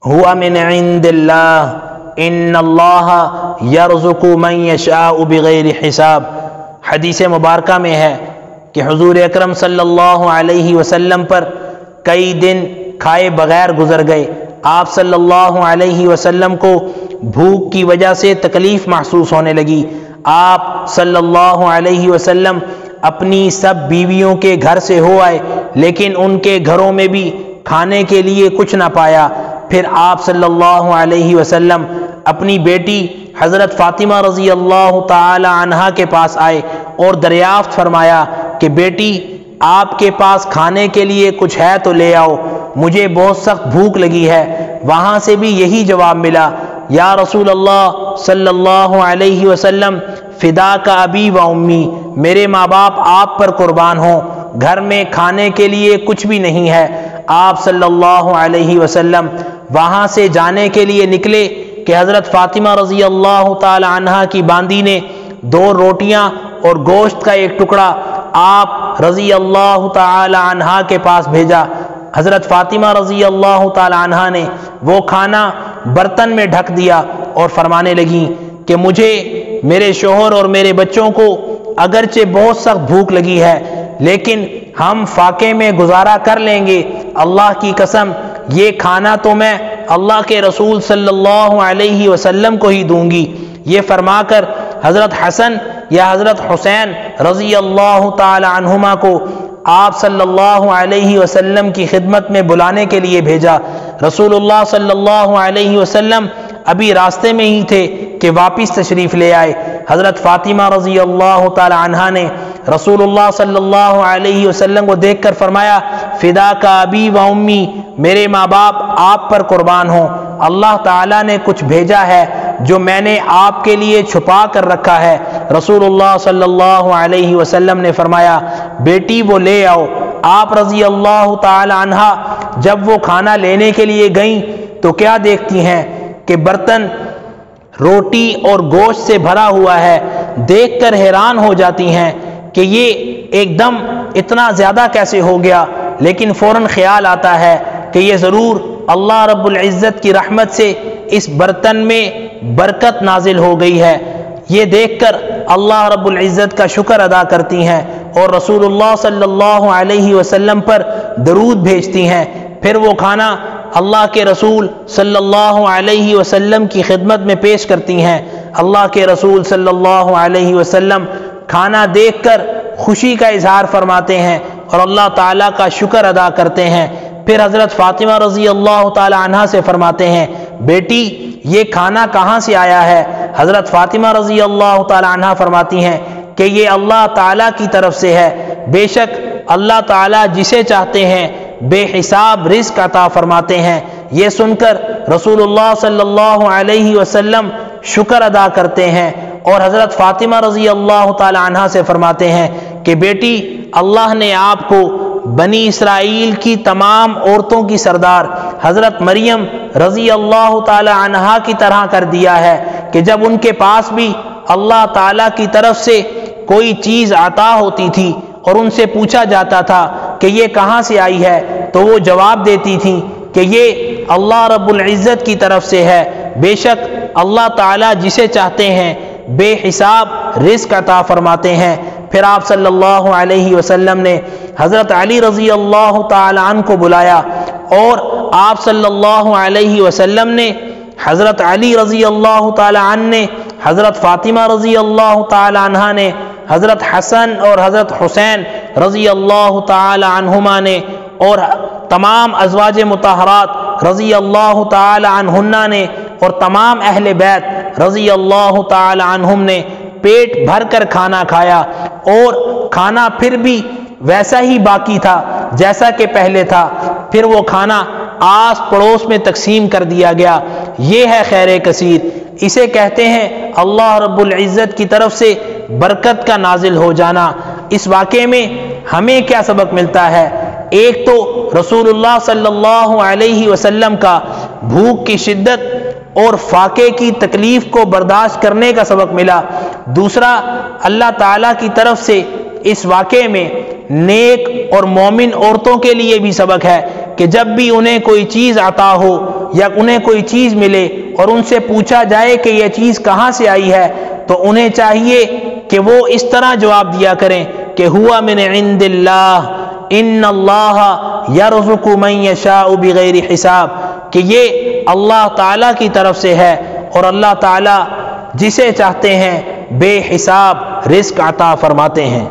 ہوا من عند اللہ ان اللہ یرزق من یشاء بغیر حساب۔ حدیث مبارکہ میں ہے کہ حضور اکرم صلی اللہ علیہ وسلم پر کئی دن کھائے بغیر گزر گئے۔ آپ صلی اللہ علیہ وسلم کو بھوک کی وجہ سے تکلیف محسوس ہونے لگی۔ آپ صلی اللہ علیہ وسلم اپنی سب بیویوں کے گھر سے ہو آئے، لیکن ان کے گھروں میں بھی کھانے کے لیے کچھ نہ پایا۔ پھر آپ صلی اللہ علیہ وسلم اپنی بیٹی حضرت فاطمہ رضی اللہ تعالی عنہا کے پاس آئے اور دریافت فرمایا کہ بیٹی آپ کے پاس کھانے کے لیے کچھ ہے تو لے آؤ، مجھے بہت سخت بھوک لگی ہے۔ وہاں سے بھی یہی جواب ملا، یا رسول اللہ صلی اللہ علیہ وسلم فدا کا ابی و امی، میرے ماں باپ آپ پر قربان ہوں، گھر میں کھانے کے لیے کچھ بھی نہیں ہے۔ آپ صلی اللہ علیہ وسلم وہاں سے جانے کے لیے نکلے کہ حضرت فاطمہ رضی اللہ تعالی عنہا کی باندی نے 2 روٹیاں اور گوشت کا ایک ٹکڑا آپ رضی اللہ تعالی عنہا کے پاس بھیجا۔ حضرت فاطمہ رضی اللہ تعالی عنہا نے وہ کھانا برتن میں ڈھک دیا اور فرمانے لگیں کہ مجھے، میرے شوہر اور میرے بچوں کو اگرچہ بہت سخت بھوک لگی ہے، لیکن ہم فاقے میں گزارا کر لیں گے، اللہ کی قسم یہ کھانا تو میں اللہ کے رسول صلی اللہ علیہ وسلم کو ہی دوں گی۔ یہ فرما کر حضرت حسن یا حضرت حسین رضی اللہ تعالی عنہما کو آپ صلی اللہ علیہ وسلم کی خدمت میں بلانے کے لیے بھیجا۔ رسول اللہ صلی اللہ علیہ وسلم ابھی راستے میں ہی تھے کہ واپس تشریف لے آئے۔ حضرت فاطمہ رضی اللہ تعالی عنہا نے رسول اللہ صلی اللہ علیہ وسلم کو دیکھ کر فرمایا، فدا کا ابی و امی، میرے ماں باپ آپ پر قربان ہوں، اللہ تعالیٰ نے کچھ بھیجا ہے جو میں نے آپ کے لیے چھپا کر رکھا ہے۔ رسول اللہ صلی اللہ علیہ وسلم نے فرمایا، بیٹی وہ لے آؤ۔ آپ رضی اللہ تعالی عنہا جب وہ کھانا لینے کے لیے گئیں تو کیا دیکھتی ہیں کہ برتن روٹی اور گوشت سے بھرا ہوا ہے۔ دیکھ کر حیران ہو جاتی ہیں کہ یہ ایک دم اتنا زیادہ کیسے ہو گیا، لیکن فوراً خیال آتا ہے کہ یہ ضرور اللہ رب العزت کی رحمت سے اس برتن میں برکت نازل ہو گئی ہے۔ یہ دیکھ کر اللہ رب العزت کا شکر ادا کرتی ہیں اور رسول اللہ صلی اللہ علیہ وسلم پر درود بھیجتی ہیں۔ پھر وہ کھانا اللہ کے رسول صلی اللہ علیہ وسلم کی خدمت میں پیش کرتی ہیں۔ اللہ کے رسول صلی اللہ علیہ وسلم کھانا دیکھ کر خوشی کا اظہار فرماتے ہیں اور اللہ تعالیٰ کا شکر ادا کرتے ہیں۔ پھر حضرت فاطمہ رضی اللہ تعالی عنہا سے فرماتے ہیں، بیٹی یہ کھانا کہاں سے آیا ہے؟ حضرت فاطمہ رضی اللہ تعالی عنہا فرماتی ہیں کہ یہ اللہ تعالیٰ کی طرف سے ہے، بے شک اللہ تعالیٰ جسے چاہتے ہیں بے حساب رزق عطا فرماتے ہیں۔ یہ سن کر رسول اللہ صلی اللہ علیہ وسلم شکر ادا کرتے ہیں اور حضرت فاطمہ رضی اللہ تعالی عنہا سے فرماتے ہیں کہ بیٹی اللہ نے آپ کو بنی اسرائیل کی تمام عورتوں کی سردار حضرت مریم رضی اللہ تعالی عنہا کی طرح کر دیا ہے کہ جب ان کے پاس بھی اللہ تعالیٰ کی طرف سے کوئی چیز عطا ہوتی تھی اور ان سے پوچھا جاتا تھا کہ یہ کہاں سے آئی ہے تو وہ جواب دیتی تھیں کہ یہ اللہ رب العزت کی طرف سے ہے، بے شک اللہ تعالیٰ جسے چاہتے ہیں بے حساب رزق عطا فرماتے ہیں۔ پھر آپ صلی اللہ علیہ وسلم نے حضرت علی رضی اللہ تعالی عنہ کو بلایا اور آپ صلی اللہ علیہ وسلم نے حضرت علی رضی اللہ تعالی عنہ نے حضرت فاطمہ رضی اللہ تعالی عنہا نے حضرت حسن اور حضرت حسین رضی اللہ تعالی عنہما نے اور تمام ازواج مطہرات رضی اللہ تعالی عنہن نے اور تمام اہل بیت رضی اللہ تعالی عنہم نے پیٹ بھر کر کھانا کھایا اور کھانا پھر بھی ویسا ہی باقی تھا جیسا کہ پہلے تھا۔ پھر وہ کھانا آس پڑوس میں تقسیم کر دیا گیا۔ یہ ہے خیر کثیر، اسے کہتے ہیں اللہ رب العزت کی طرف سے برکت کا نازل ہو جانا۔ اس واقعے میں ہمیں کیا سبق ملتا ہے؟ ایک تو رسول اللہ صلی اللہ علیہ وسلم کا بھوک کی شدت اور فاقے کی تکلیف کو برداشت کرنے کا سبق ملا۔ دوسرا، اللہ تعالیٰ کی طرف سے اس واقعے میں نیک اور مومن عورتوں کے لیے بھی سبق ہے کہ جب بھی انہیں کوئی چیز عطا ہو یا انہیں کوئی چیز ملے اور ان سے پوچھا جائے کہ یہ چیز کہاں سے آئی ہے، تو انہیں چاہیے کہ وہ اس طرح جواب دیا کریں کہ ہوا من عند اللہ ان اللہ یرزق من یشاء بغیر حساب، کہ یہ اللہ تعالیٰ کی طرف سے ہے اور اللہ تعالیٰ جسے چاہتے ہیں بے حساب رزق عطا فرماتے ہیں۔